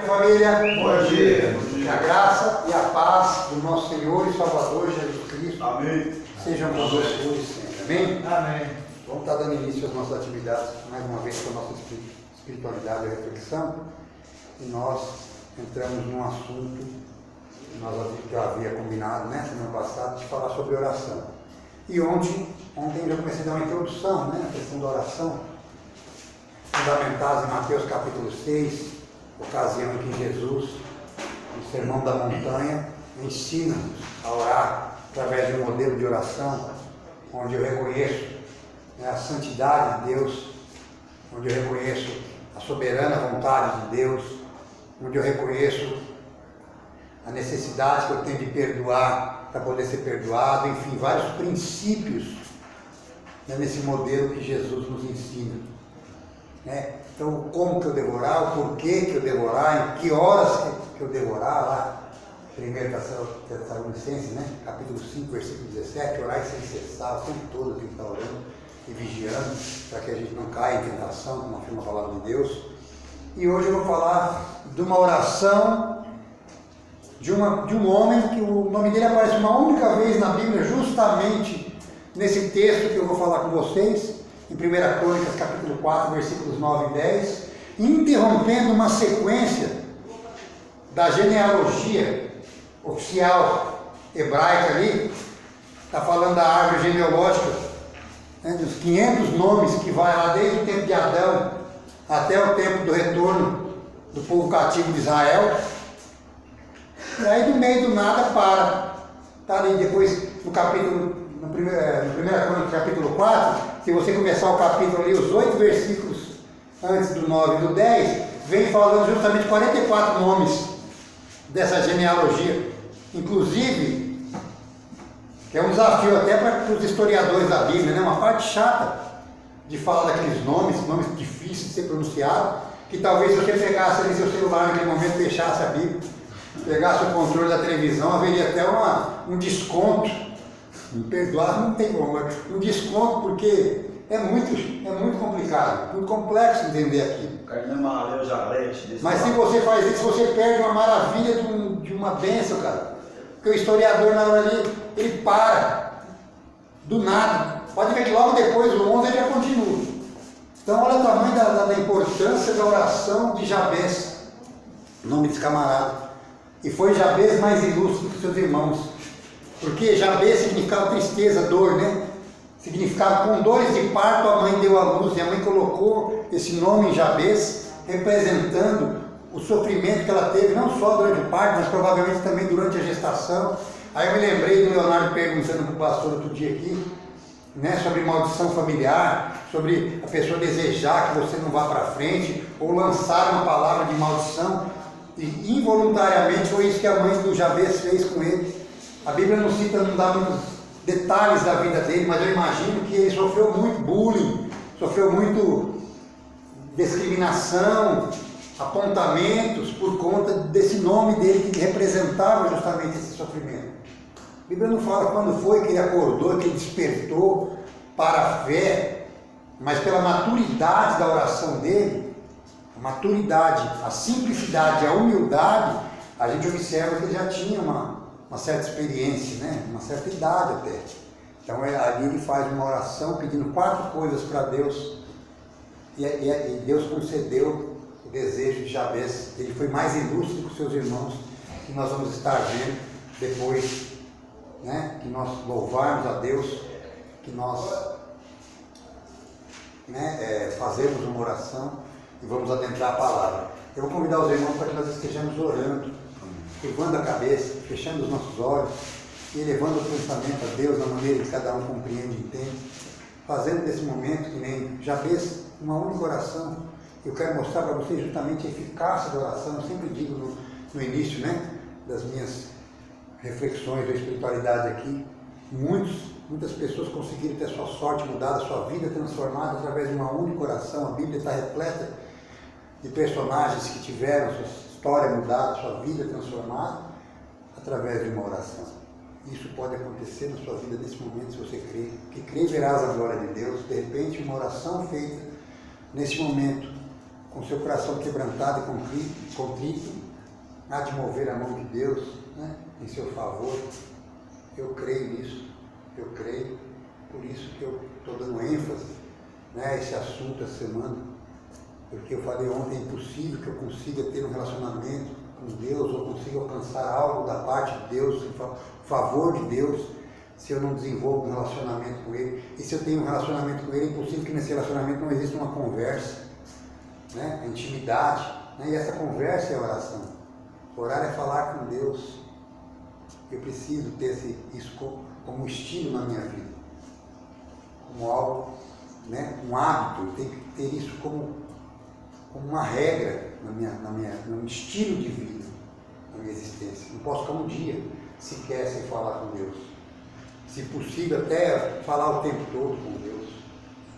Família, bom dia. Que a graça e a paz do nosso Senhor e Salvador Jesus Cristo, amém, sejam conosco hoje sempre. Amém? Amém. Vamos estar dando início às nossas atividades mais uma vez com a nossa espiritualidade e reflexão. E nós entramos num assunto que eu havia combinado, semana passada, de falar sobre oração. E ontem eu já comecei a dar uma introdução, a questão da oração, fundamentados em Mateus capítulo 6, ocasião em que Jesus, no Sermão da Montanha, ensina-nos a orar através de um modelo de oração, onde eu reconheço a santidade de Deus, onde eu reconheço a soberana vontade de Deus, onde eu reconheço a necessidade que eu tenho de perdoar para poder ser perdoado, enfim, vários princípios nesse modelo que Jesus nos ensina. Então, como que eu devo orar, o porquê que eu devo orar, em que horas que eu devo orar, lá, 1 Tessalonicenses, capítulo 5, versículo 17, orar sem cessar, o tempo todo que está orando e vigiando, para que a gente não caia em tentação, como afirma a palavra de Deus. E hoje eu vou falar de uma oração de um homem que o nome dele aparece uma única vez na Bíblia, justamente nesse texto que eu vou falar com vocês, em 1 Crônicas, capítulo 4, versículos 9 e 10, interrompendo uma sequência da genealogia oficial hebraica ali, está falando da árvore genealógica, dos 500 nomes que vai lá desde o tempo de Adão até o tempo do retorno do povo cativo de Israel. E aí do meio do nada está ali depois no capítulo, no 1 Crônicas, capítulo 4, se você começar o capítulo ali, os 8 versículos antes do 9 e do 10, vem falando justamente 44 nomes dessa genealogia. Inclusive, que é um desafio até para os historiadores da Bíblia, uma parte chata de falar daqueles nomes difíceis de ser pronunciados, que talvez se você pegasse ali seu celular naquele momento, fechasse a Bíblia, pegasse o controle da televisão, haveria até um desconto. Me perdoar, não tem como, mas um desconto, porque é muito complicado, muito complexo entender aquilo. Mas se você faz isso, você perde uma maravilha de uma bênção, cara. Porque o historiador na hora ali, ele para, do nada. Pode ver que logo depois, o 11 ele já continua. Então olha o tamanho da importância da oração de Jabez, nome desse camarada. E foi Jabez mais ilustre que seus irmãos. Porque Jabez significava tristeza, dor, Significava com dores de parto a mãe deu à luz, e a mãe colocou esse nome em Jabez, representando o sofrimento que ela teve, não só durante o parto, mas provavelmente também durante a gestação. Aí eu me lembrei do Leonardo perguntando para o pastor outro dia aqui, sobre maldição familiar, sobre a pessoa desejar que você não vá para frente, ou lançar uma palavra de maldição, e involuntariamente foi isso que a mãe do Jabez fez com ele. A Bíblia não cita, não dá muitos detalhes da vida dele, mas eu imagino que ele sofreu muito bullying, sofreu muito discriminação, apontamentos por conta desse nome dele que representava justamente esse sofrimento. A Bíblia não fala quando foi que ele acordou, que ele despertou para a fé, mas pela maturidade da oração dele, a maturidade, a simplicidade, a humildade, a gente observa que ele já tinha uma certa experiência, uma certa idade até. Então ali ele faz uma oração pedindo 4 coisas para Deus, e Deus concedeu o desejo de Jabez. Ele foi mais ilustre que os seus irmãos, que nós vamos estar vendo depois, que nós louvarmos a Deus, que nós fazemos uma oração e vamos adentrar a palavra. Eu vou convidar os irmãos para que nós estejamos orando, curvando a cabeça, fechando os nossos olhos e elevando o pensamento a Deus na maneira que cada um compreende e entende, fazendo desse momento que nem Jabez, uma única oração. Eu quero mostrar para vocês justamente a eficácia da oração. Eu sempre digo no início das minhas reflexões da espiritualidade aqui, muitas pessoas conseguiram ter sua sorte mudada, sua vida transformada através de uma única oração. A Bíblia está repleta de personagens que tiveram sua história mudada, sua vida transformada através de uma oração. Isso pode acontecer na sua vida nesse momento, se você crê. Que crê, verás a glória de Deus. De repente, uma oração feita nesse momento, com seu coração quebrantado e contrito, há de mover a mão de Deus, né, em seu favor. Eu creio nisso, eu creio, por isso que eu estou dando ênfase, né, a esse assunto essa semana, porque eu falei ontem, é impossível que eu consiga ter um relacionamento com Deus, ou consiga alcançar algo da parte de Deus, em favor de Deus, se eu não desenvolvo um relacionamento com Ele. E se eu tenho um relacionamento com Ele, é impossível que nesse relacionamento não exista uma conversa, né, a intimidade, né, e essa conversa é a oração. Orar é falar com Deus. Eu preciso ter isso como um estilo na minha vida, como algo, né, um hábito. Eu tenho que ter isso como uma regra no meu estilo de vida, na minha existência. Não posso ficar um dia sequer sem falar com Deus. Se possível, até falar o tempo todo com Deus,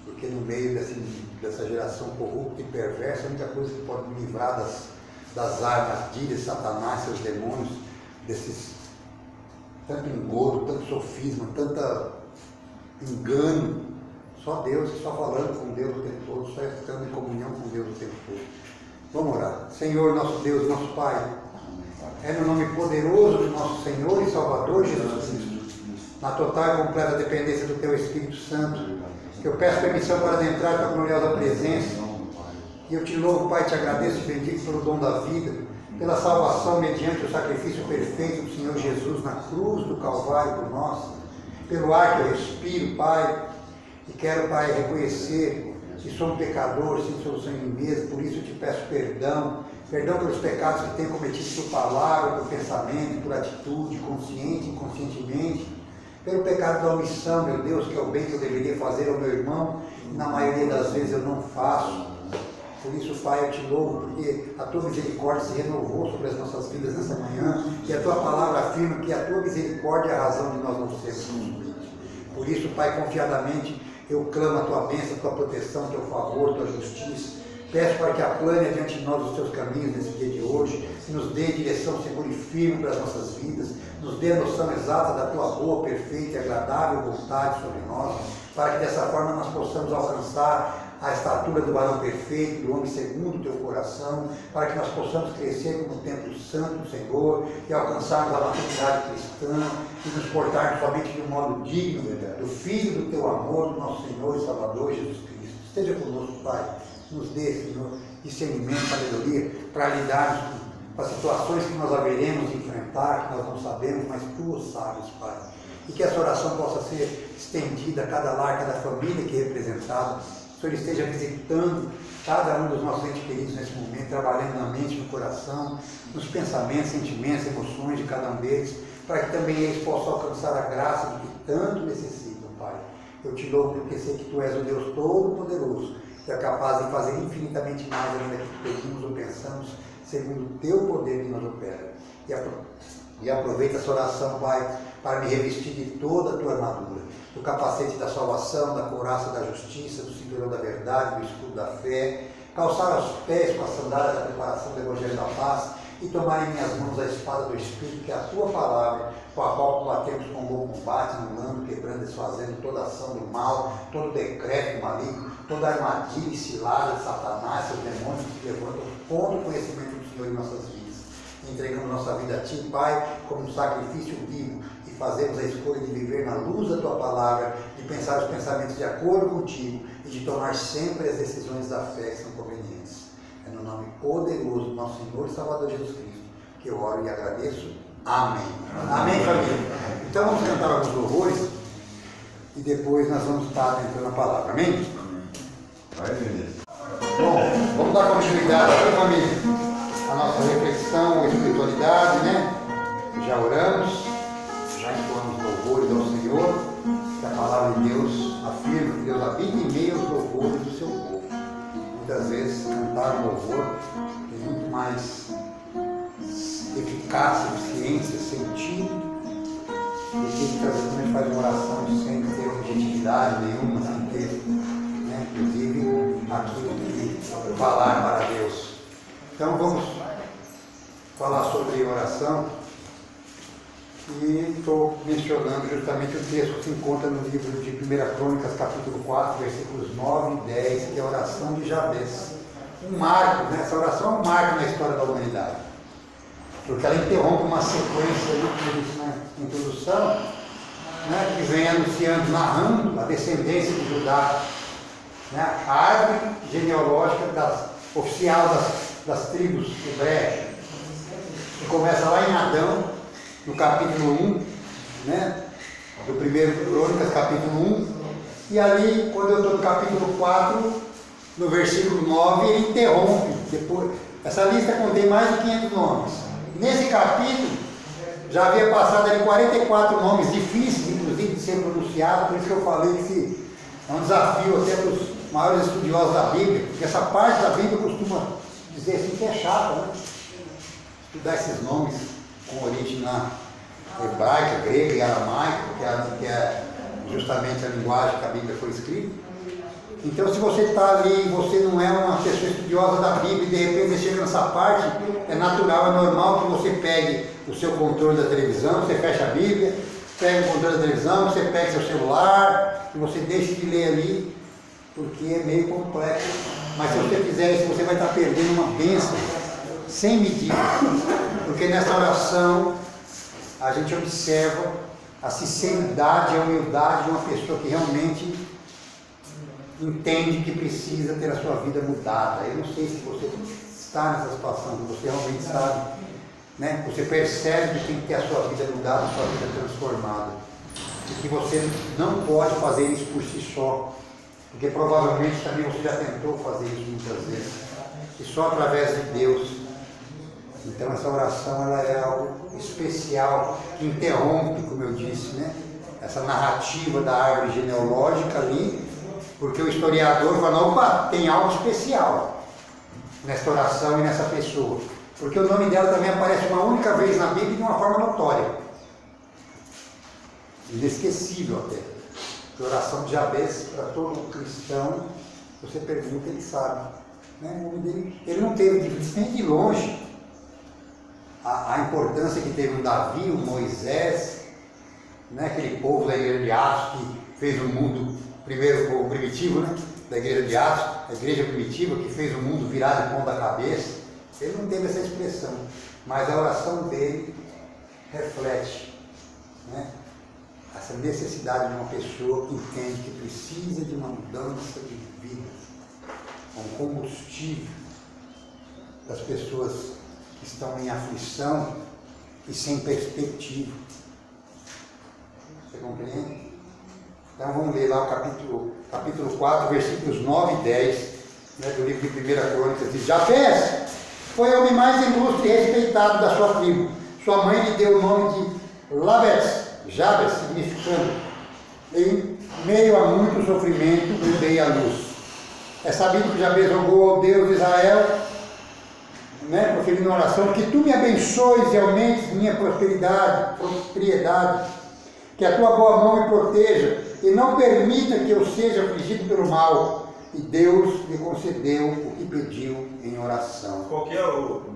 porque no meio dessa geração corrupta e perversa, a única coisa que pode me livrar das armadilhas de Satanás, seus demônios, tanto engodo, tanto sofisma, tanto engano, só Deus, só falando com Deus o tempo todo, só estando em comunhão com Deus o tempo todo. Vamos orar. Senhor, nosso Deus, nosso Pai, é no nome poderoso do nosso Senhor e Salvador Jesus Cristo, na total e completa dependência do Teu Espírito Santo, que eu peço permissão para adentrar a Tua gloriosa presença. E eu te louvo, Pai, te agradeço e bendigo pelo dom da vida, pela salvação mediante o sacrifício perfeito do Senhor Jesus na cruz do Calvário por nós, pelo ar que eu respiro, Pai, e quero, Pai, reconhecer que sou um pecador, sem solução em mim mesmo, por isso eu te peço perdão pelos pecados que tenho cometido por palavra, por pensamento, por atitude, consciente e inconscientemente, pelo pecado da omissão, meu Deus, que é o bem que eu deveria fazer ao meu irmão, e na maioria das vezes eu não faço. Por isso, Pai, eu te louvo, porque a Tua misericórdia se renovou sobre as nossas vidas nessa manhã, e a Tua palavra afirma que a Tua misericórdia é a razão de nós não sermos consumidos. Por isso, Pai, confiadamente, eu clamo a Tua bênção, a Tua proteção, o Teu favor, a Tua justiça. Peço para que aplane diante de nós os Teus caminhos nesse dia de hoje, e nos dê direção segura e firme para as nossas vidas, nos dê a noção exata da Tua boa, perfeita e agradável vontade sobre nós, para que dessa forma nós possamos alcançar a estatura do varão perfeito, do homem segundo o Teu coração, para que nós possamos crescer como templo santo do Senhor e alcançarmos a maturidade cristã e nos portarmos somente de um modo digno do Filho do Teu amor, do nosso Senhor e Salvador Jesus Cristo. Esteja conosco, Pai. Nos dê, Senhor, discernimento, sabedoria, para lidarmos com as situações que nós haveremos de enfrentar, que nós não sabemos, mas Tu sabes, Pai. E que essa oração possa ser estendida a cada lar, cada família que é representada. O Senhor esteja visitando cada um dos nossos entes queridos nesse momento, trabalhando na mente, no coração, nos pensamentos, sentimentos, emoções de cada um deles, para que também eles possam alcançar a graça de que tanto necessitam, Pai. Eu te louvo porque sei que Tu és o Deus Todo-Poderoso, que é capaz de fazer infinitamente mais ainda que pedimos ou pensamos, segundo o Teu poder que nos opera. E aproveita essa oração, Pai, para me revestir de toda a Tua armadura, do capacete da salvação, da couraça da justiça, do cinturão da verdade, do escudo da fé, calçar os pés com a sandália da preparação do Evangelho da paz e tomar em minhas mãos a espada do Espírito, que é a Tua palavra, com a qual combatemos com bom combate, anulando, quebrando, desfazendo toda ação do mal, todo decreto maligno, toda armadilha e cilada de Satanás, seus demônios que se levantam contra o conhecimento do Senhor em nossas vidas. Entregamos nossa vida a Ti, Pai, como um sacrifício vivo, e fazemos a escolha de viver na luz da Tua palavra, de pensar os pensamentos de acordo contigo e de tomar sempre as decisões da fé que são convenientes. É no nome poderoso do nosso Senhor e Salvador Jesus Cristo que eu oro e agradeço. Amém. Amém, família? Então vamos cantar alguns louvores e depois nós vamos estar entrando na palavra. Amém? Vai, beleza. Bom, vamos dar continuidade aqui, família, a nossa reflexão, a espiritualidade, né? Já oramos, já entoamos louvores ao Senhor, que a palavra de Deus afirma que Deus habita em meio aos louvores do seu povo. Muitas vezes cantar um louvor tem muito mais eficácia, eficiência, sentido, do que muitas vezes a gente faz uma oração sem ter objetividade nenhuma, sem ter, né, inclusive, aquilo que falar para Deus. Então vamos falar sobre oração e estou mencionando justamente o texto que se encontra no livro de 1 Crônicas, capítulo 4, versículos 9 e 10, que é a oração de Jabez. um marco, né? Essa oração é um marco na história da humanidade. Porque ela interrompe uma sequência ali, como eu disse na introdução, né? Que vem anunciando, narrando a descendência de Judá, né? A árvore genealógica oficial das tribos hebreias, que começa lá em Adão, no capítulo 1, né? Do primeiro Crônicas, capítulo 1, e ali, quando eu estou no capítulo 4, no versículo 9, ele interrompe. Depois, essa lista contém mais de 500 nomes. Nesse capítulo, já havia passado ali 44 nomes difíceis, inclusive, de ser pronunciados, por isso que eu falei que é um desafio até para os maiores estudiosos da Bíblia, porque essa parte da Bíblia costuma dizer assim que é chata, né? Estudar esses nomes com origem na hebraica, grega e aramaica, que é justamente a linguagem que a Bíblia foi escrita. Então, se você está ali e você não é uma pessoa estudiosa da Bíblia e de repente você chega nessa parte, é natural, é normal que você pegue o seu controle da televisão, você fecha a Bíblia, pega o controle da televisão, você pega seu celular e você deixa de ler ali, porque é meio complexo. Mas se você fizer isso, você vai estar perdendo uma bênção sem medida, porque nessa oração a gente observa a sinceridade e a humildade de uma pessoa que realmente entende que precisa ter a sua vida mudada. Eu não sei se você está nessa situação, que você realmente sabe, né? Você percebe que tem que ter a sua vida mudada, a sua vida transformada, e que você não pode fazer isso por si só, porque provavelmente também você já tentou fazer isso muitas vezes, e só através de Deus. Então essa oração ela é algo especial, que interrompe, como eu disse, né? Essa narrativa da árvore genealógica ali, porque o historiador fala, opa, tem algo especial nessa oração e nessa pessoa, porque o nome dela também aparece uma única vez na Bíblia de uma forma notória, inesquecível até. A oração de Jabez, para todo cristão, você pergunta, ele sabe, né? O nome dele, ele não teve nem de longe a importância que teve o Davi, o Moisés, né? Aquele povo da igreja de Atos que fez o mundo, primeiro o povo primitivo, né? Da igreja de Atos, a igreja primitiva que fez o mundo virar de ponta cabeça. Ele não teve essa expressão, mas a oração dele reflete, né? Essa necessidade de uma pessoa que entende que precisa de uma mudança de vida, um combustível das pessoas que estão em aflição e sem perspectiva. Você compreende? Então vamos ler lá o capítulo 4, versículos 9 e 10, né, do livro de 1 Crônicas. Diz: Jabez foi o homem mais ilustre e respeitado da sua tribo. Sua mãe lhe deu o nome de Jabez, significando em meio a muito sofrimento eu dei a luz. É sabido que Jabez rogou ao Deus de Israel, né, proferindo uma oração, que tu me abençoes e aumentes minha propriedade, que a tua boa mão me proteja e não permita que eu seja afligido pelo mal. E Deus lhe concedeu o que pediu em oração. Qual que é o 1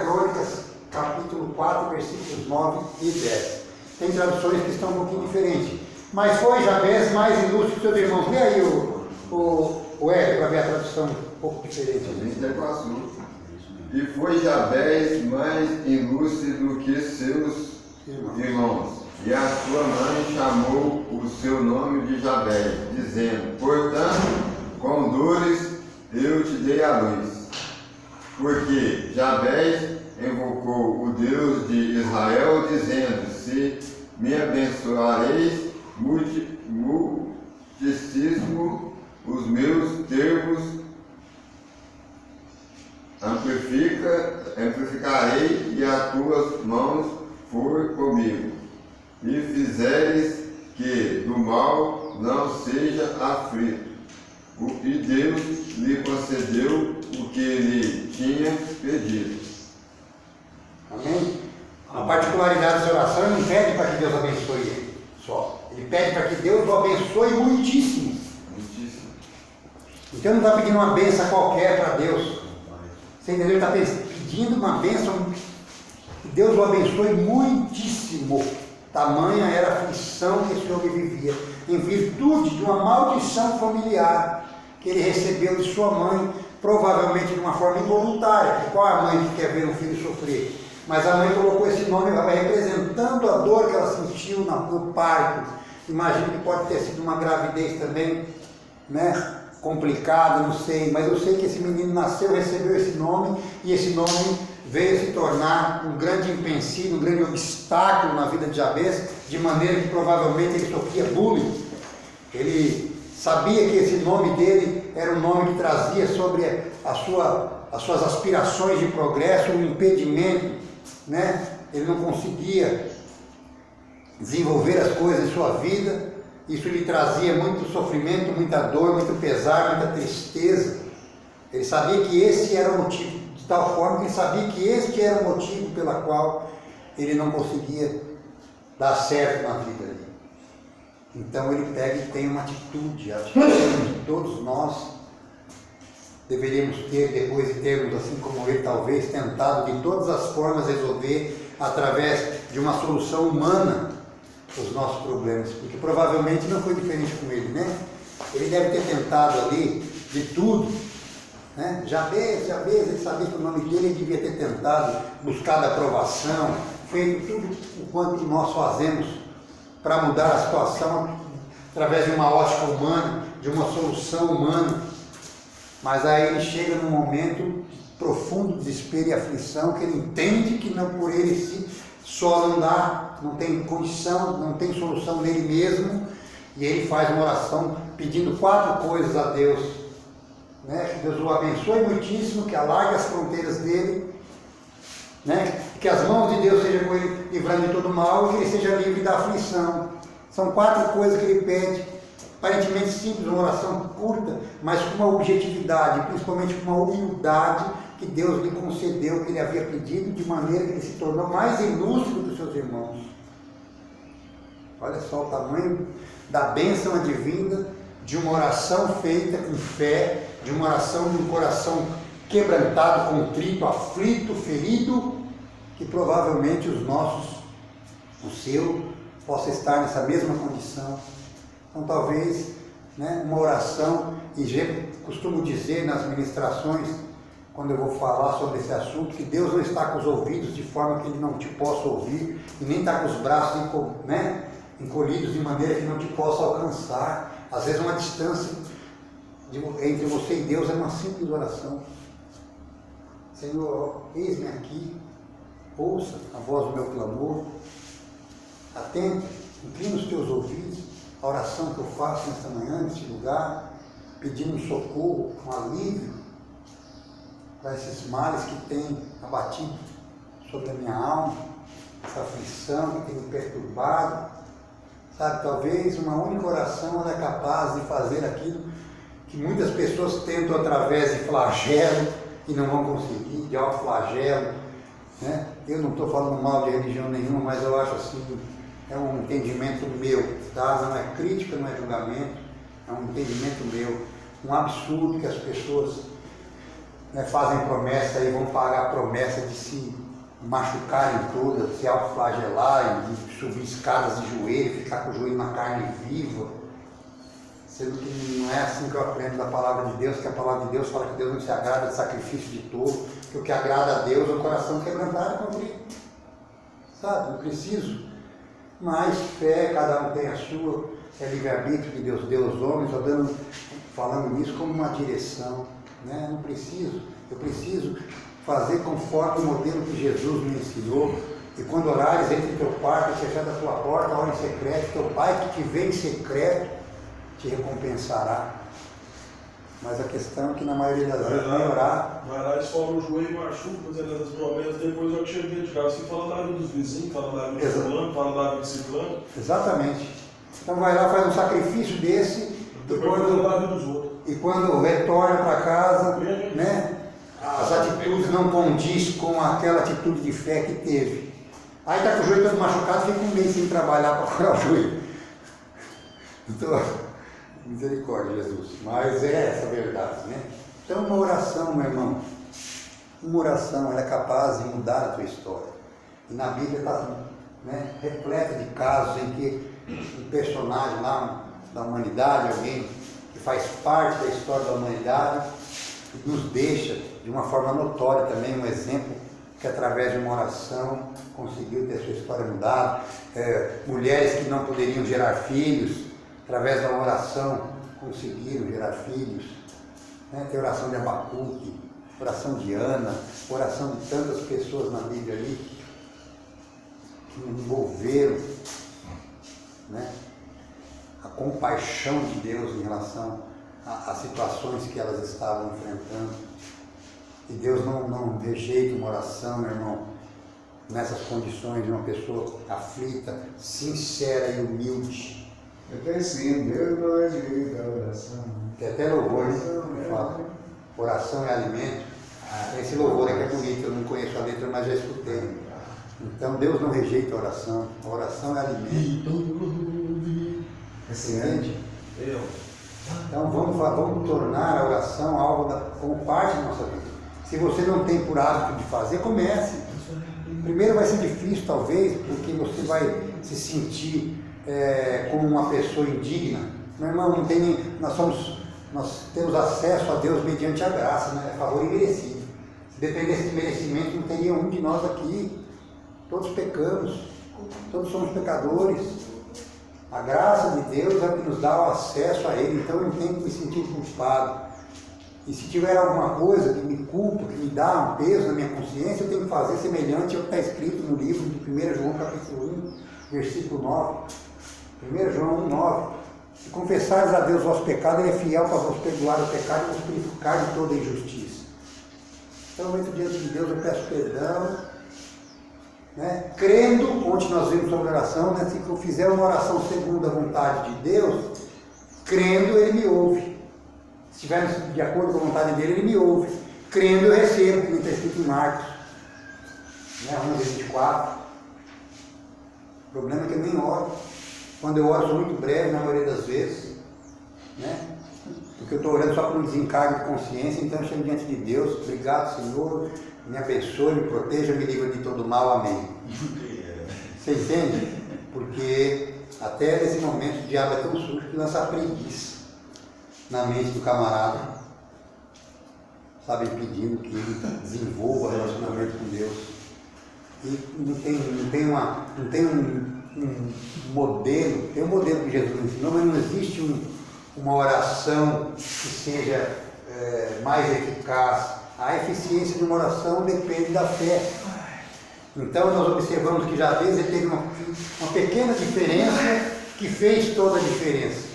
Crônicas, capítulo 4, versículos 9 e 10. Tem traduções que estão um pouquinho diferentes. Mas foi Jabez mais ilustre que seus irmãos. Vê aí o Hélio para ver a tradução um pouco diferente. A gente tem E foi Jabez mais ilustre do que seus irmãos. E a sua mãe chamou o seu nome de Jabez, dizendo: portanto, com dores eu te dei a luz. Porque Jabez invocou o Deus de Israel, dizendo: se me abençoareis, multiplico os meus termos, amplificarei, e as tuas mãos for comigo, e fizeres que do mal não seja aflito. E Deus lhe concedeu o que ele tinha pedido. Amém? A particularidade dessa oração, ele não pede para que Deus abençoe ele só. Ele pede para que Deus o abençoe muitíssimo. Muitíssimo. Então ele não está pedindo uma bênção qualquer para Deus. Você entendeu? Ele está pedindo uma bênção que Deus o abençoe muitíssimo. Tamanha era a aflição que esse homem vivia, em virtude de uma maldição familiar que ele recebeu de sua mãe provavelmente de uma forma involuntária, porque qual é a mãe que quer ver um filho sofrer? Mas a mãe colocou esse nome representando a dor que ela sentiu no parto. Imagino que pode ter sido uma gravidez também, né, complicada, não sei, mas eu sei que esse menino nasceu, recebeu esse nome, e esse nome veio se tornar um grande empecilho, um grande obstáculo na vida de Jabez, de maneira que provavelmente ele sofria bullying. Ele sabia que esse nome dele era um nome que trazia sobre as suas aspirações de progresso um impedimento, né? Ele não conseguia desenvolver as coisas em sua vida. Isso lhe trazia muito sofrimento, muita dor, muito pesar, muita tristeza. Ele sabia que esse era o motivo, de tal forma que ele sabia que este era o motivo pela qual ele não conseguia dar certo na vida dele. Então ele pega e tem uma atitude, a atitude que todos nós deveríamos ter depois de termos, assim como ele talvez, tentado de todas as formas resolver através de uma solução humana os nossos problemas, porque provavelmente não foi diferente com ele, né? Ele deve ter tentado ali de tudo, né? Jabez, ele sabia que o nome dele, ele devia ter tentado buscar a aprovação, feito tudo o quanto nós fazemos para mudar a situação através de uma ótica humana, de uma solução humana. Mas aí ele chega num momento de profundo desespero e aflição, que ele entende que não por ele si só não dá, não tem condição, não tem solução nele mesmo, e ele faz uma oração pedindo 4 coisas a Deus, né? Que Deus o abençoe muitíssimo, que alargue as fronteiras dele, né? Que as mãos de Deus sejam com ele, livrando de todo mal, e que ele seja livre da aflição. São 4 coisas que ele pede, aparentemente simples, uma oração curta, mas com uma objetividade, principalmente com uma humildade que Deus lhe concedeu, que ele havia pedido, de maneira que ele se tornou mais ilustre dos seus irmãos. Olha só o tamanho da bênção advinda de uma oração feita com fé, de uma oração de um coração quebrantado, contrito, aflito, ferido, que provavelmente o seu, possa estar nessa mesma condição. Então talvez, né, uma oração, e costumo dizer nas ministrações, quando eu vou falar sobre esse assunto, que Deus não está com os ouvidos de forma que Ele não te possa ouvir, e nem está com os braços encolhidos de maneira que não te possa alcançar. Às vezes uma distância entre você e Deus é uma simples oração. Senhor, eis-me aqui, ouça a voz do meu clamor, atenta, inclina os teus ouvidos, a oração que eu faço nesta manhã, neste lugar, pedindo um socorro, um alívio para esses males que têm abatido sobre a minha alma, essa aflição que tem me perturbado. Sabe, talvez uma única oração ela é capaz de fazer aquilo que muitas pessoas tentam através de flagelo e não vão conseguir, de autoflagelo, né? Eu não estou falando mal de religião nenhuma, mas eu acho assim, é um entendimento meu, tá? Não é crítica, não é julgamento, é um entendimento meu. Um absurdo que as pessoas, né, fazem promessa e vão pagar a promessa de se machucarem todas, de se autoflagelarem, de subir escadas de joelho, ficar com o joelho na carne viva, sendo que não é assim que eu aprendo da palavra de Deus, que a palavra de Deus fala que Deus não se agrada de sacrifício de touro, que o que agrada a Deus é o coração quebrantado e contrito. Sabe, não preciso mais fé, cada um tem a sua, é livre-arbítrio que Deus deu aos homens, estou falando nisso como uma direção, né? Não preciso, eu preciso fazer conforme o modelo que Jesus me ensinou. E quando orares, entre teu quarto e fechada a tua porta, ora em secreto, teu Pai que te vê em secreto te recompensará. Mas a questão é que na maioria das vezes vai orar. Vai lá, esfora o joelho, machuca, fazendo essas promessas, depois eu te cheguei de casa, você fala da vida dos vizinhos, fala da vida do fulano, fala da vida do ciclano. Exatamente. Então vai lá, faz um sacrifício desse, e quando retorna para casa, né, as atitudes não condiz com aquela atitude de fé que teve. Aí está com o joelho todo machucado, fica um mês sem trabalhar para curar o joelho. Então, misericórdia, Jesus. Mas é essa a verdade, né? Então uma oração, meu irmão, uma oração, ela é capaz de mudar a tua história. E na Bíblia está, né, repleta de casos em que um personagem lá da humanidade, alguém que faz parte da história da humanidade, nos deixa de uma forma notória também um exemplo que através de uma oração conseguiu ter sua história mudada. Mulheres que não poderiam gerar filhos, através da oração conseguiram gerar filhos. Tem oração de Abacuque, oração de Ana, oração de tantas pessoas na Bíblia ali que envolveram, né, a compaixão de Deus em relação às situações que elas estavam enfrentando. E Deus não rejeita uma oração, meu irmão, nessas condições de uma pessoa aflita, sincera e humilde. Até sim, Deus não rejeita a oração. Tem até louvor, né? Fala, oração é alimento. Esse louvor é que é bonito, eu não conheço a letra, mas já escutei. Então Deus não rejeita a oração é alimento. Entende? Então vamos tornar a oração algo como parte da nossa vida. Se você não tem por hábito de fazer, comece. Primeiro vai ser difícil talvez, porque você vai se sentir como uma pessoa indigna. Meu irmão, nós temos acesso a Deus mediante a graça, né? É favor imerecido. Se dependesse de merecimento, não teria um de nós aqui. Todos pecamos, todos somos pecadores. A graça de Deus é que nos dá o acesso a Ele, então eu não tenho que me sentir culpado. E se tiver alguma coisa que me culpa, que me dá um peso na minha consciência, eu tenho que fazer semelhante ao que está escrito no livro de 1 João capítulo 1, versículo 9. 1 João 1, 9. Se confessares a Deus o vosso pecado, Ele é fiel para vos perdoar o pecado e vos purificar de toda injustiça. Então eu entro diante de Deus, eu peço perdão, né? Crendo, onde nós vimos sobre oração, né? Se eu fizer uma oração segundo a vontade de Deus, crendo, Ele me ouve. Se estiver de acordo com a vontade dele, Ele me ouve. Crendo, eu recebo, como está escrito em Marcos, né? 11:24. O problema é que eu nem oro. Quando eu oro, sou muito breve, na maioria das vezes, né? Porque eu estou orando só por um desencargo de consciência, então eu chego diante de Deus. Obrigado, Senhor, me abençoe, me proteja, me livre de todo mal, amém. Você entende? Porque até nesse momento o diabo é tão sujo que lança a preguiça na mente do camarada, sabe, pedindo que ele desenvolva relacionamento com Deus. E não tem um modelo, tem um modelo que Jesus ensinou, mas não existe uma oração que seja mais eficaz. A eficiência de uma oração depende da fé. Então nós observamos que Jabez ele teve uma pequena diferença que fez toda a diferença.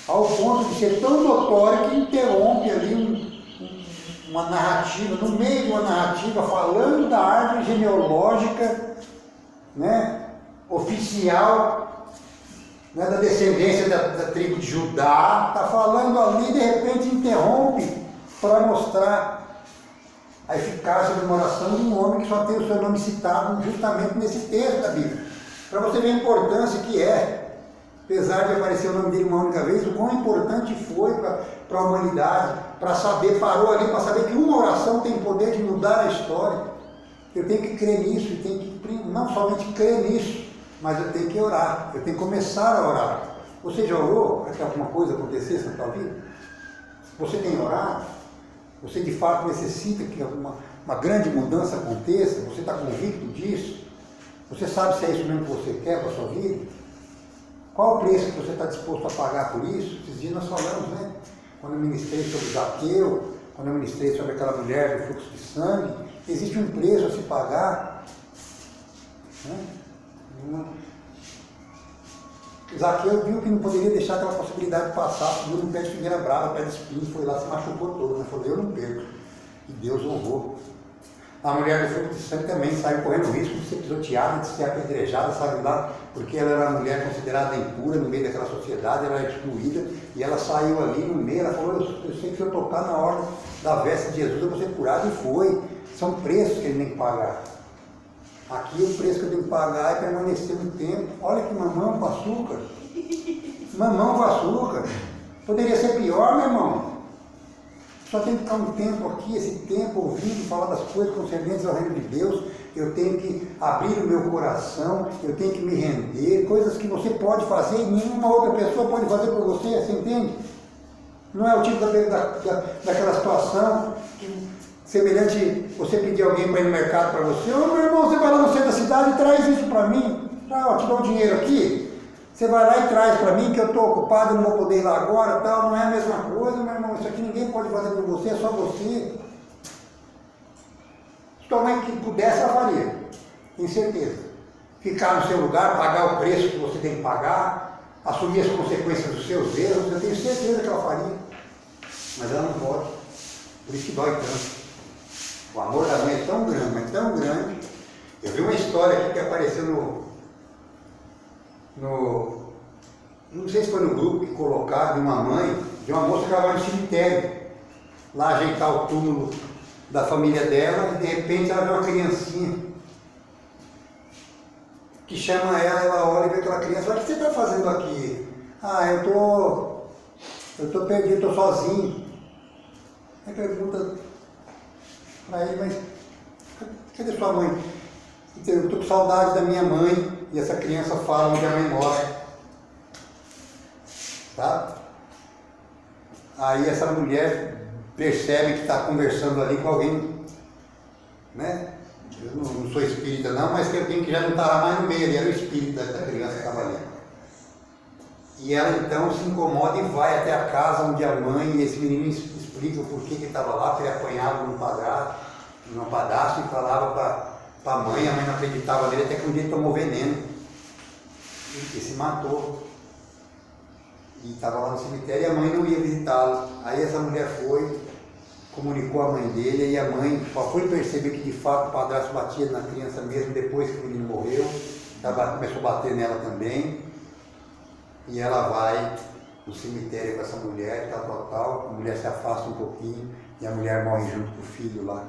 Ao ponto de ser tão notório que interrompe ali uma narrativa, no meio de uma narrativa, falando da árvore genealógica, né, oficial, né, da descendência da tribo de Judá, está falando ali e de repente interrompe para mostrar a eficácia de uma oração de um homem que só tem o seu nome citado justamente nesse texto da Bíblia. Para você ver a importância que é. Apesar de aparecer o nome dele uma única vez, o quão importante foi para a humanidade, para saber, parou ali, para saber que uma oração tem o poder de mudar a história. Eu tenho que crer nisso, eu tenho que não somente crer nisso, mas eu tenho que orar, eu tenho que começar a orar. Você já orou para que alguma coisa acontecesse na sua vida? Você tem orado? Você de fato necessita que uma grande mudança aconteça? Você está convicto disso? Você sabe se é isso mesmo que você quer para a sua vida? Qual o preço que você está disposto a pagar por isso? Esses dias nós falamos, né? Quando eu ministrei sobre Zaqueu, quando eu ministrei sobre aquela mulher do fluxo de sangue, existe um preço a se pagar. Né? Zaqueu viu que não poderia deixar aquela possibilidade passar, subiu no pé de figueira brava, pé de espinho, foi lá, se machucou todo, né? Falou, eu não perco. E Deus honrou. A mulher do fluxo de sangue também saiu correndo risco de ser pisoteada, de ser apedrejada, sabe lá, porque ela era uma mulher considerada impura no meio daquela sociedade, ela era excluída, e ela saiu ali no meio, ela falou, eu sei que se eu tocar na hora da veste de Jesus eu vou ser curado, e foi. São preços que ele tem que pagar. Aqui o preço que eu tenho que pagar é permanecer um tempo. Olha que mamão com açúcar. Mamão com açúcar. Poderia ser pior, meu irmão. Só tem que ficar um tempo aqui, esse tempo ouvindo falar das coisas concernentes ao reino de Deus. Eu tenho que abrir o meu coração, eu tenho que me render, coisas que você pode fazer e nenhuma outra pessoa pode fazer por você, você entende? Não é o tipo daquela situação que, semelhante, você pedir alguém para ir no mercado para você, ô meu irmão, você vai lá no centro da cidade e traz isso para mim, ó, te dou um dinheiro aqui, você vai lá e traz para mim que eu estou ocupado, não vou poder ir lá agora, tal, não é a mesma coisa, meu irmão, isso aqui ninguém pode fazer por você, é só você. Se tua mãe que pudesse, ela faria, tenho certeza. Ficar no seu lugar, pagar o preço que você tem que pagar, assumir as consequências dos seus erros, eu tenho certeza que ela faria. Mas ela não pode. Por isso que dói tanto. O amor da mãe é tão grande, mas tão grande. Eu vi uma história aqui que apareceu não sei se foi no grupo que colocaram, de uma mãe, de uma moça que estava no cemitério, lá ajeitar o túmulo da família dela, e de repente ela vê uma criancinha que chama ela olha e vê aquela criança, o que você está fazendo aqui? Ah, eu tô perdido, estou sozinho. Aí pergunta para ele, mas cadê sua mãe? Eu estou com saudade da minha mãe, e essa criança fala onde a mãe mora. Tá? Aí essa mulher percebe que está conversando ali com alguém, né? Eu não sou espírita não, mas tem alguém que já não estava mais no meio, ele era o espírito da criança que estava ali. E ela então se incomoda e vai até a casa onde a mãe, e esse menino explica o porquê que estava lá, que ele apanhava num padrasto e falava para a mãe não acreditava nele, até que um dia ele tomou veneno e se matou. E estava lá no cemitério e a mãe não ia visitá-lo. Aí essa mulher foi, comunicou à mãe dele, e a mãe só foi perceber que de fato o padrasto batia na criança mesmo depois que o menino morreu, começou a bater nela também, e ela vai no cemitério com essa mulher, tal, a mulher se afasta um pouquinho e a mulher morre junto com o filho lá.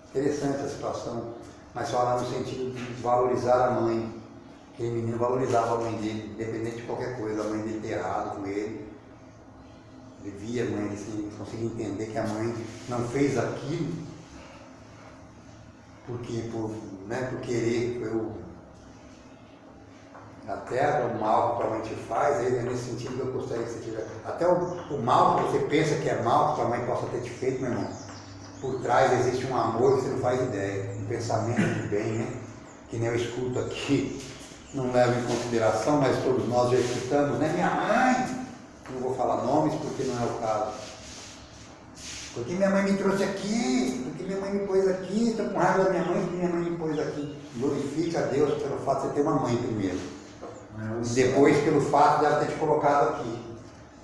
Interessante a situação, mas só lá no sentido de valorizar a mãe. Aquele menino valorizava a mãe dele, independente de qualquer coisa, a mãe dele ter errado com ele. Ele via a mãe, ele conseguia entender que a mãe não fez aquilo por querer, até o mal que a mãe te faz, é nesse sentido que eu gostaria que você tivesse. Até o mal que você pensa que é mal, que a mãe possa ter te feito, meu irmão, por trás existe um amor que você não faz ideia, um pensamento de bem, né? Que nem eu escuto aqui, não levo em consideração, mas todos nós já escutamos, né? Minha mãe, não vou falar nomes porque não é o caso. Porque minha mãe me trouxe aqui, porque minha mãe me pôs aqui, estou com raiva da minha mãe porque minha mãe me pôs aqui. Glorifica a Deus pelo fato de você ter uma mãe primeiro. E depois pelo fato de ela ter te colocado aqui.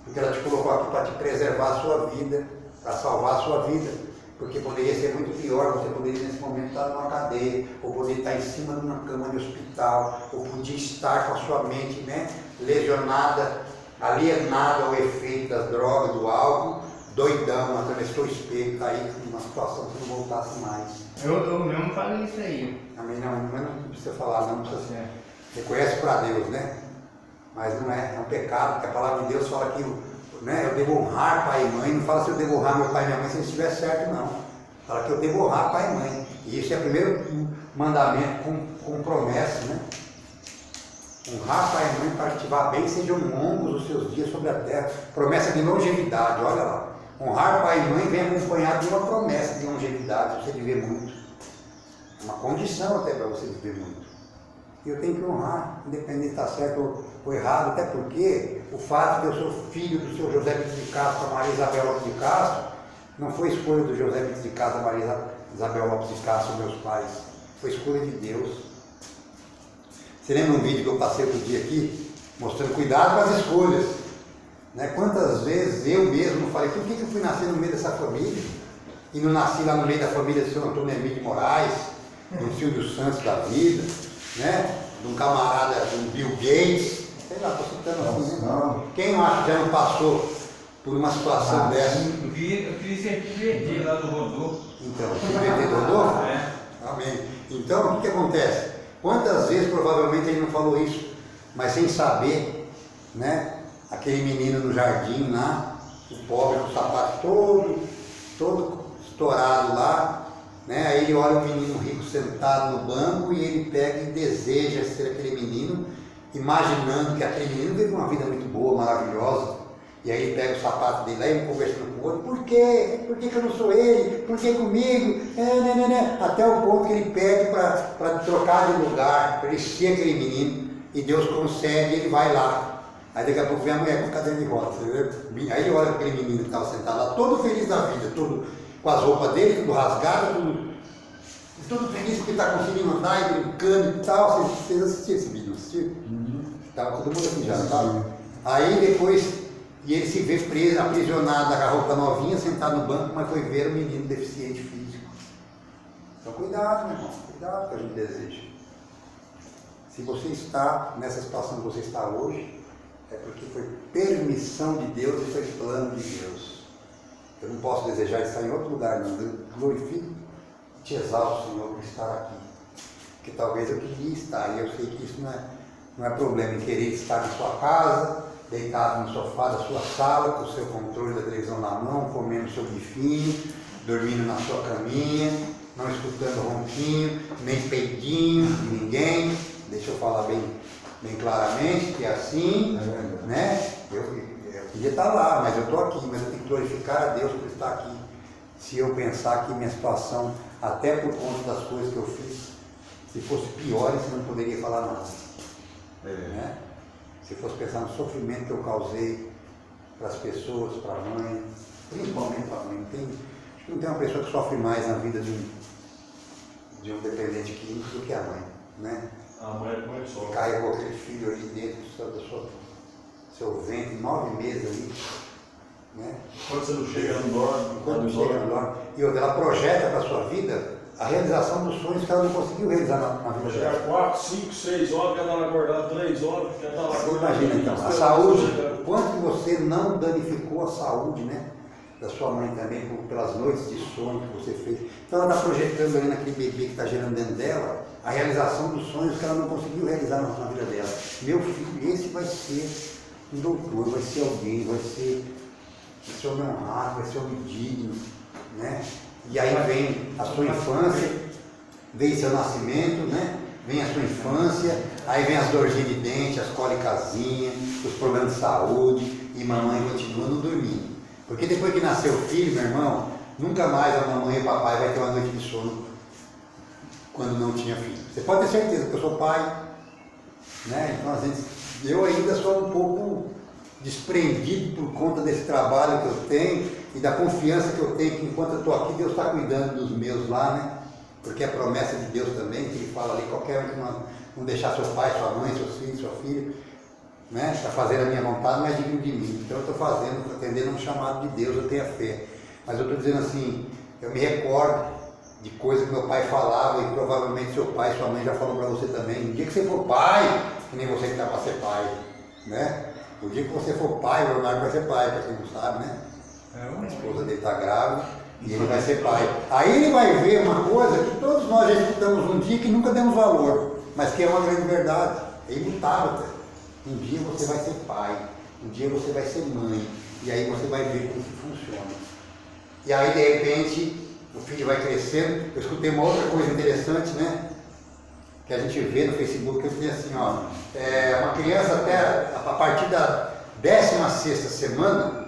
Porque ela te colocou aqui para te preservar a sua vida, para salvar a sua vida. Porque poderia ser muito pior, você poderia nesse momento estar numa cadeia, ou poderia estar em cima de uma cama de hospital, ou podia estar com a sua mente, né, lesionada, alienada ao efeito das drogas, do álcool, doidão, atravessou o espelho, está aí numa situação que não voltasse mais. Eu mesmo falei isso aí. Amém? Não precisa falar, não precisa ser. Reconhece para Deus, né? Mas não é um pecado, porque a palavra de Deus fala que eu devo honrar pai e mãe, não fala se eu devo honrar meu pai e minha mãe se eles estiver certo, não. Fala que eu devo honrar pai e mãe. E isso é o primeiro mandamento com promessa, né? Honrar pai e mãe para que te vá bem, sejam longos os seus dias sobre a terra. Promessa de longevidade, olha lá. Honrar pai e mãe vem acompanhado de uma promessa de longevidade, para você viver muito. É uma condição até para você viver muito. E eu tenho que honrar, independente de estar certo ou errado, até porque o fato de eu ser filho do seu José Benito de Castro para Maria Isabel Lopes de Castro, não foi escolha do José Benito de Castro para Maria Isabel Lopes de Castro, meus pais, foi escolha de Deus. Você lembra um vídeo que eu passei outro dia aqui, mostrando cuidado com as escolhas? Né? Quantas vezes eu mesmo falei, por que eu fui nascer no meio dessa família? E não nasci lá no meio da família do senhor Antônio Emílio de Moraes, do Silvio Santos da vida, né? De um camarada, de um Bill Gates, sei lá, estou citando assim, né? Quem acha que já não passou por uma situação dessa? Eu queria ser PVT lá do Rodolfo. Então, PVT do Rodolfo? É. Amém. Então, o que acontece? Quantas vezes provavelmente ele não falou isso, mas sem saber, né? Aquele menino no jardim lá, o pobre com o sapato todo estourado lá, né? Aí ele olha o menino rico sentado no banco e ele pega e deseja ser aquele menino, imaginando que aquele menino teve uma vida muito boa, maravilhosa, E aí ele pega o sapato dele lá e conversando com o outro, por quê? Por que eu não sou ele? Por que comigo? Até o ponto que ele pede para trocar de lugar, para ele ser aquele menino, e Deus concede e ele vai lá. Aí daqui a pouco vem a mulher com cadeira de rodas, aí ele olha para aquele menino que estava sentado lá, todo feliz da vida, todo com as roupas dele, tudo rasgado, tudo feliz porque está conseguindo andar e brincando e tal. Vocês assistiram esse vídeo, não assistiram? Estava todo mundo aqui já, sabe? Aí depois, e ele se vê preso, aprisionado com a roupa novinha, sentado no banco, mas foi ver o menino deficiente físico. Então cuidado, meu irmão, cuidado com o que a gente deseja. Se você está nessa situação que você está hoje, é porque foi permissão de Deus e foi plano de Deus. Eu não posso desejar estar em outro lugar, não. Eu glorifico e te exalto, Senhor, por estar aqui. Porque talvez eu queria estar, e eu sei que isso não é problema, em querer estar na sua casa, deitado no sofá da sua sala, com o seu controle da televisão na mão, comendo seu bifinho, dormindo na sua caminha, não escutando ronquinho, nem peidinho de ninguém. Deixa eu falar bem claramente, que é assim, né? Eu queria estar lá, mas eu estou aqui, mas eu tenho que glorificar a Deus por estar aqui. Se eu pensar que minha situação, até por conta das coisas que eu fiz, se fosse pior, eu não poderia falar nada. Né? Se fosse pensar no sofrimento que eu causei para as pessoas, para a mãe, principalmente para a mãe, acho que não tem uma pessoa que sofre mais na vida de um dependente químico do que a mãe, né? A mãe sofre. Carregou aquele filho ali dentro do seu ventre, 9 meses ali, né? Quando você não chega, não dorme. Quando chega, não dorme. E outra, ela projeta para a sua vida a realização dos sonhos que ela não conseguiu realizar na vida Chegar dela. 4, 5, 6 horas, quer estar lá acordado 3 horas, quer estar lá acordado. Imagina então, a saúde, quanto que você não danificou a saúde, né? Da sua mãe também, pelas noites de sono que você fez. Então ela está projetando ali naquele bebê que está gerando dentro dela a realização dos sonhos que ela não conseguiu realizar na vida dela. Meu filho, esse vai ser um doutor, vai ser alguém, vai ser homem honrado, vai ser homem digno, né? E aí vem a sua infância, vem seu nascimento, né? Vem a sua infância, aí vem as dorzinhas de dente, as cólicazinhas, os problemas de saúde, e mamãe continua não dormindo. Porque depois que nasceu o filho, meu irmão, nunca mais a mamãe e o papai vai ter uma noite de sono quando não tinha filho. Você pode ter certeza que eu sou pai, né? Então, às vezes, eu ainda sou um pouco desprendido por conta desse trabalho que eu tenho e da confiança que eu tenho que enquanto eu estou aqui, Deus está cuidando dos meus lá, né? Porque é promessa de Deus também, que ele fala ali, qualquer um que não deixar seu pai, sua mãe, seus filhos, sua filha, né? Para fazer a minha vontade, não é digno de mim. Então eu estou fazendo, estou atendendo a um chamado de Deus, eu tenho a fé. Mas eu estou dizendo assim, eu me recordo de coisas que meu pai falava e provavelmente seu pai e sua mãe já falou para você também. No dia que você for pai, que nem você que está para ser pai, né? O dia que você for pai, o Leonardo vai ser pai, para quem não sabe, né? A esposa dele está grávida e ele vai ser pai. Aí ele vai ver uma coisa que todos nós já escutamos um dia que nunca demos valor, mas que é uma grande verdade, é imutável até. Um dia você vai ser pai, um dia você vai ser mãe, e aí você vai ver como que funciona. E aí de repente o filho vai crescendo. Eu escutei uma outra coisa interessante, né? Que a gente vê no Facebook, que eu falei assim, ó, uma criança até a partir da 16ª semana,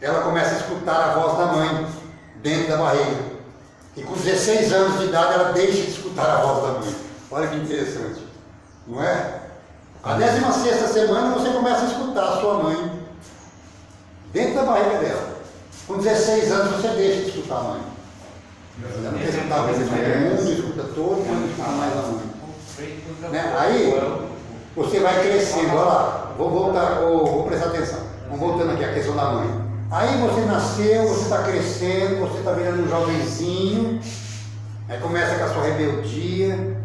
ela começa a escutar a voz da mãe dentro da barriga. E com 16 anos de idade ela deixa de escutar a voz da mãe. Olha que interessante, não é? A 16ª semana você começa a escutar a sua mãe dentro da barriga dela. Com 16 anos você deixa de escutar a mãe. Ela não escutar a voz da mãe, mundo escuta todo mundo, não escuta mais a mãe. Né? Aí você vai crescendo, olha lá, vou prestar atenção. Vamos voltando aqui à questão da mãe. Aí você nasceu, você está crescendo, você está virando um jovenzinho, aí começa com a sua rebeldia,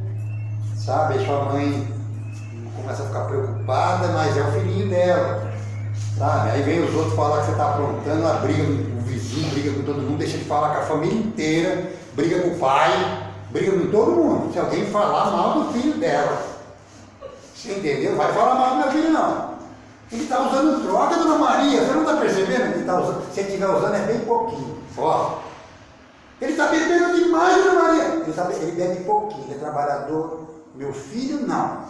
sabe? Aí sua mãe começa a ficar preocupada, mas é o filhinho dela, sabe? Aí vem os outros falar que você está aprontando, ela briga com o vizinho, briga com todo mundo, deixa de falar com a família inteira, briga com o pai, briga com todo mundo. Se alguém falar mal do filho dela, você entendeu? Vai falar mal do meu filho não. Ele está usando droga, dona Maria, você não está percebendo que ele está usando? Se ele estiver usando é bem pouquinho. Ó, ele está bebendo demais, dona Maria. Ele bebe pouquinho, ele é trabalhador. Meu filho não.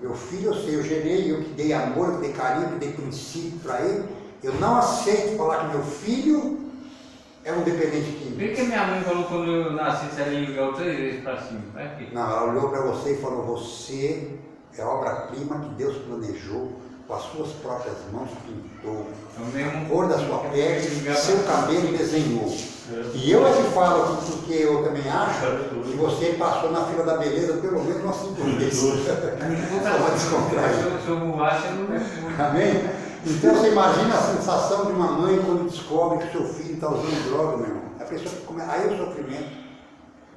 Meu filho eu sei, eu gerei, eu que dei amor, eu que dei carinho, eu que dei princípio para ele. Eu não aceito falar que meu filho é um dependente químico. Por que minha mãe falou quando eu nasci, se ela ligou 3 vezes para cima? Não, ela olhou para você e falou, você é obra-prima que Deus planejou, com as suas próprias mãos pintou, a cor da sua pele, seu cabelo desenhou. E eu é que falo aqui porque eu também acho que você passou na fila da beleza pelo menos umas 5 vezes. Amém? Então você imagina a sensação de uma mãe quando descobre que o seu filho está usando droga, meu irmão. A pessoa aí é o sofrimento.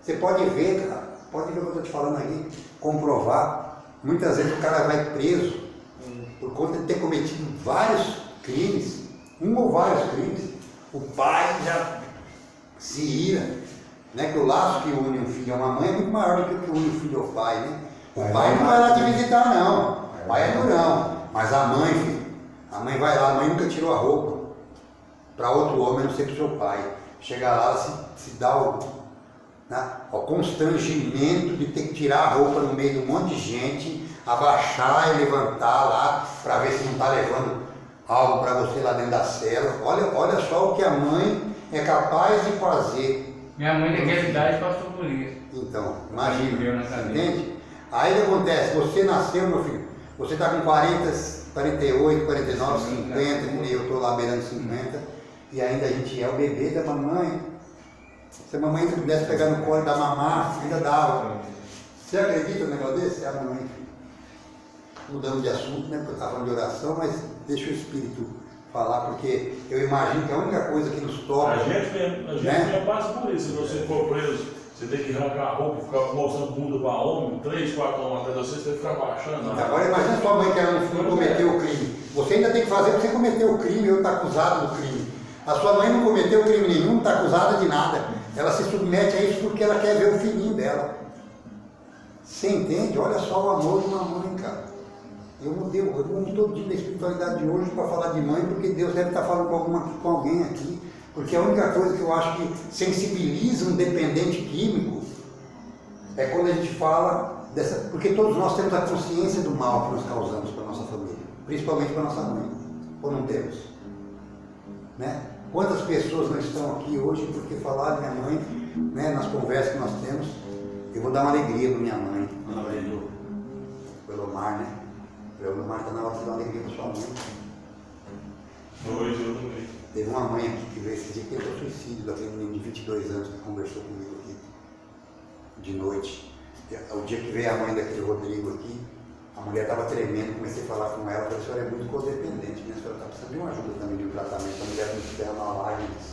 Você pode ver, cara, pode ver o que eu estou te falando aqui, comprovar. Muitas vezes o cara vai preso por conta de ter cometido vários crimes, um ou vários crimes. O pai já se ira, né? Que o laço que une um filho a uma mãe é muito maior do que o que une um filho ao pai, né? O pai não vai lá te visitar, não. O pai é durão. Mas a mãe, filho, a mãe vai lá, a mãe nunca tirou a roupa para outro homem, a não ser para o seu pai. Chega lá, se dá o constrangimento de ter que tirar a roupa no meio de um monte de gente, abaixar e levantar lá para ver se não está levando algo para você lá dentro da cela. Olha só o que a mãe é capaz de fazer. Minha mãe naquela idade passou por isso. Então, imagina, entende? Aí o que acontece? Você nasceu, meu filho, você está com 40, 48, 49, 50, e eu estou lá beirando 50, e ainda a gente é o bebê da mamãe. Se a mamãe ainda pudesse pegar no colo da mamá, ainda dava. Você acredita no negócio desse? É a mamãe. Mudando de assunto, né? Porque eu estava falando de oração, mas deixa o Espírito falar, porque eu imagino que a única coisa que nos toca. A gente mesmo passa por isso. Se você for preso, você tem que arrancar a roupa e ficar mostrando bunda para homem, 3, 4 homens atrás de você tem que ficar baixando. Agora imagina sua mãe que não cometeu o crime. Você ainda tem que fazer porque você cometeu o crime ou está acusado do crime. A sua mãe não cometeu crime nenhum, não está acusada de nada. Ela se submete a isso porque ela quer ver o filhinho dela. Você entende? Olha só o amor de uma mãe, cara. Eu não estou pedindo a espiritualidade de hoje para falar de mãe, porque Deus deve estar falando com alguém aqui. Porque a única coisa que eu acho que sensibiliza um dependente químico é quando a gente fala dessa. Porque todos nós temos a consciência do mal que nós causamos para a nossa família, principalmente para a nossa mãe. Ou não temos? Né? Quantas pessoas não estão aqui hoje porque falaram minha mãe, né, nas conversas que nós temos? Eu vou dar uma alegria para minha mãe, o Elomar, né? O Elomar está na hora de dar uma alegria para sua mãe. Teve uma mãe aqui que veio esse dia que tentou suicídio, daquele menino de 22 anos que conversou comigo aqui de noite. O dia que veio a mãe daquele Rodrigo aqui, a mulher estava tremendo, comecei a falar com ela, falei, a senhora é muito codependente, minha senhora está precisando de uma ajuda também de um tratamento, a mulher não se derrama lágrimas.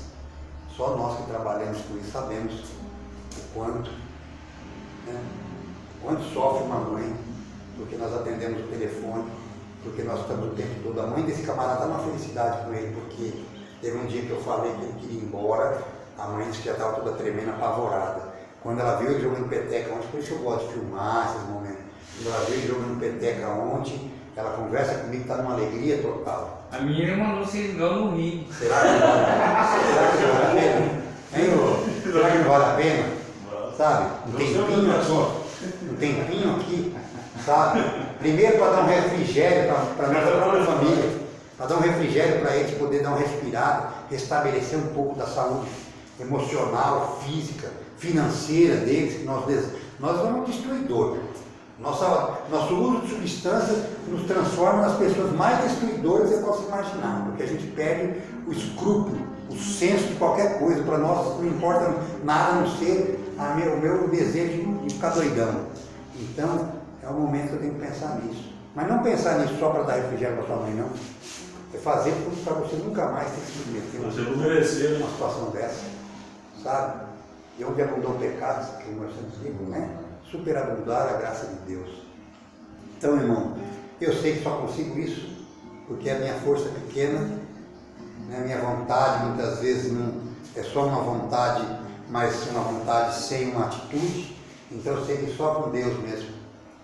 Só nós que trabalhamos com isso sabemos o quanto, né? Quanto sofre uma mãe, porque nós atendemos o telefone, porque nós estamos o tempo todo. A mãe desse camarada está numa felicidade com ele, porque teve um dia que eu falei que ele queria ir embora, a mãe disse que já estava toda tremendo, apavorada. Quando ela viu ele jogando peteca ontem, por isso que eu gosto de filmar esses momentos. Quando ela viu ele jogando peteca ontem, ela conversa comigo, está numa alegria total. A minha irmã mandou vocês igual no Rio. Será que vale a pena? Hein? Será que não vale a pena? Sabe? Um tempinho aqui, sabe? Primeiro para dar um refrigério para a nossa própria família, para dar um refrigério para eles poder dar uma respirada, restabelecer um pouco da saúde emocional, física, financeira deles, que nós somos destruidor. Nosso uso de substâncias nos transforma nas pessoas mais destruidoras que eu posso imaginar, porque a gente perde o escrúpulo, o senso de qualquer coisa. Para nós não importa nada a não ser o meu desejo de ficar doidão. Então, é o momento que eu tenho que pensar nisso. Mas não pensar nisso só para dar refrigério para sua mãe, não. É fazer tudo para você nunca mais ter que submeter uma situação dessa. Sabe? E onde abundou o pecado, que nós estamos vivos, né? Superabundar a graça de Deus. Então, irmão, eu sei que só consigo isso porque a minha força é pequena, né? A minha vontade muitas vezes não é só uma vontade, mas uma vontade sem uma atitude. Então eu sei que só com Deus mesmo,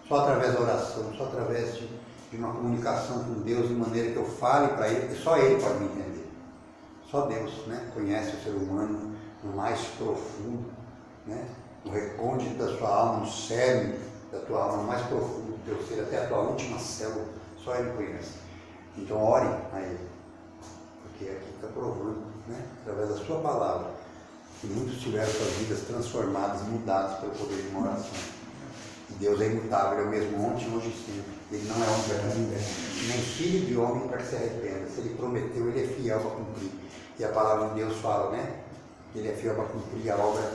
só através da oração, só através de uma comunicação com Deus de maneira que eu fale para Ele, porque só Ele pode me entender. Só Deus, né? Conhece o ser humano no mais profundo, né? No recôndito da sua alma, no cerne da tua alma, no mais profundo. teu ser, até a tua última célula, só Ele conhece. Então ore a Ele, porque aqui está provando, né, através da sua palavra, que muitos tiveram suas vidas transformadas, mudadas pelo poder de uma oração. E Deus é imutável, Ele é o mesmo ontem, hoje e sempre. Ele não é homem para que se arrependa, nem filho de homem para que se arrependa. Se Ele prometeu, Ele é fiel para cumprir. E a palavra de Deus fala, né? Ele é fiel para cumprir a obra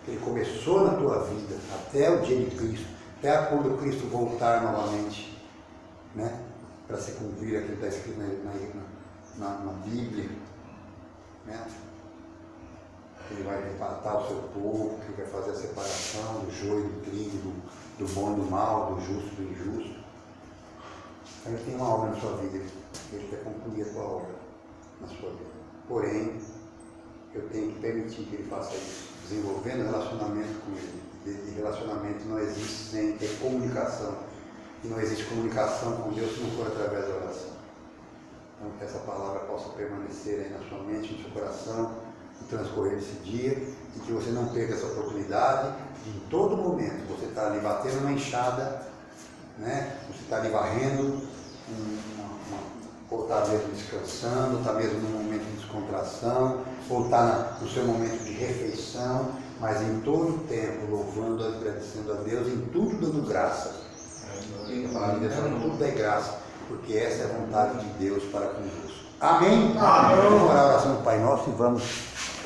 que Ele começou na tua vida, até o dia de Cristo, até quando Cristo voltar novamente, né? Para se cumprir aquilo que está escrito na Bíblia, né? Ele vai repatar o seu povo, que ele vai fazer a separação do joio, do trigo, do bom e do mal, do justo e do injusto. Então Ele tem uma obra na sua vida, Ele quer concluir a sua obra na sua vida. Porém, eu tenho que permitir que Ele faça isso, desenvolvendo relacionamento com Ele. De relacionamento não existe sem ter comunicação. E não existe comunicação com Deus se não for através da oração. Então, que essa palavra possa permanecer aí na sua mente, no seu coração, no transcorrer desse dia, e que você não perca essa oportunidade de, em todo momento, você está ali batendo uma enxada, né? Você está ali varrendo, ou está mesmo descansando, está mesmo num momento de descontração, ou está no seu momento de refeição, mas em todo o tempo, louvando, agradecendo a Deus, em tudo dando graça. Tudo é graça, porque essa é a vontade de Deus para conosco. Amém? Amém. Vamos orar a oração do Pai Nosso e vamos